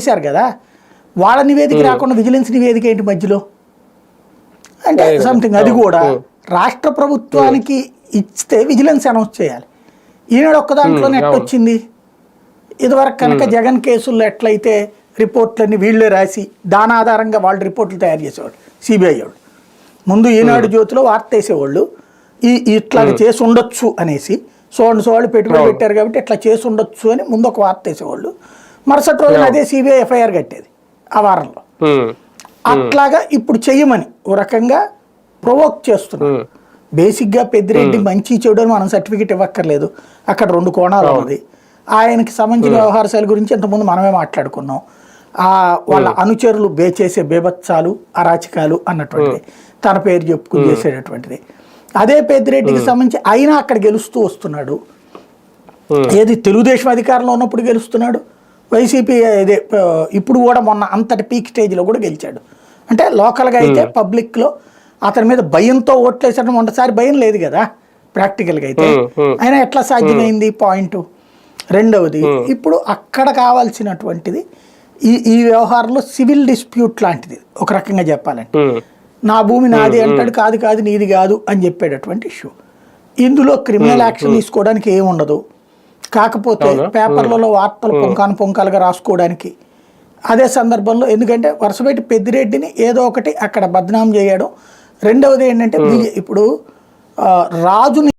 చేశారు కదా, వాళ్ళ నివేదిక రాకుండా విజిలెన్స్ నివేదిక ఏంటి మధ్యలో అంటే సంథింగ్. అది కూడా రాష్ట్ర ప్రభుత్వానికి ఇస్తే విజిలెన్స్ అనౌన్స్ చేయాలి. ఈనాడు ఒక్క దాంట్లోనే ఎట్టొచ్చింది? ఇదివరకు కనుక జగన్ కేసుల్లో ఎట్లయితే రిపోర్ట్లన్నీ వీళ్ళే రాసి దాని ఆధారంగా వాళ్ళు రిపోర్ట్లు తయారు చేసేవాళ్ళు, సిబిఐ వాళ్ళు. ముందు ఈనాడు జ్యోతిలో వార్త వేసేవాళ్ళు, ఇట్లా చేసి ఉండొచ్చు అనేసి, వాళ్ళు పెట్టుబడి పెట్టారు కాబట్టి ఇట్లా చేసి ఉండొచ్చు అని ముందు ఒక వార్త వేసేవాళ్ళు. మరుసటి రోజున అదే సిబిఐ ఎఫ్ఐఆర్ కట్టేది ఆ వారంలో. అట్లాగా ఇప్పుడు చెయ్యమని ఓ రకంగా ప్రొవోక్ చేస్తున్నారు. బేసిక్గా పెద్దిరెడ్డి మంచి చెడు అని మనం సర్టిఫికేట్ ఇవ్వక్కర్లేదు, అక్కడ 2 కోణాలు ఉన్నది. ఆయనకి సంబంధించిన వ్యవహార శైలి గురించి ఇంతకుముందు మనమే మాట్లాడుకున్నాం. వాళ్ళ అనుచరులు చేసే బేభత్సాలు అరాచకాలు అన్నటువంటిది, తన పేరు చెప్పుకుని చేసేటటువంటిది. అదే పెద్దిరెడ్డికి సంబంధించి అయినా అక్కడ గెలుస్తూ వస్తున్నాడు. ఏది తెలుగుదేశం అధికారంలో ఉన్నప్పుడు గెలుస్తున్నాడు, వైసీపీ ఇదే ఇప్పుడు కూడా మొన్న అంతటి పీక్ స్టేజ్లో కూడా గెలిచాడు. అంటే లోకల్గా అయితే పబ్లిక్లో అతని మీద భయంతో ఓట్లేసడం, ఒకసారి భయం లేదు కదా ప్రాక్టికల్గా అయితే. అయినా ఎట్లా సాధ్యమైంది పాయింట్. రెండవది, ఇప్పుడు అక్కడ కావాల్సినటువంటిది ఈ వ్యవహారంలో సివిల్ డిస్ప్యూట్ లాంటిది ఒక రకంగా చెప్పాలంటే. నా భూమి నాది అంటాడు, కాదు నీది కాదు అని చెప్పేటటువంటి ఇష్యూ. ఇందులో క్రిమినల్ యాక్షన్ తీసుకోవడానికి ఏముండదు, కాకపోతే పేపర్లలో వార్తలు పొంకాలుగా రాసుకోవడానికి. అదే సందర్భంలో ఎందుకంటే వరుసపెట్టి పెద్దిరెడ్డిని ఏదో ఒకటి అక్కడ బద్నాం చేయడం. రెండవది ఏంటంటే ఇప్పుడు రాజుని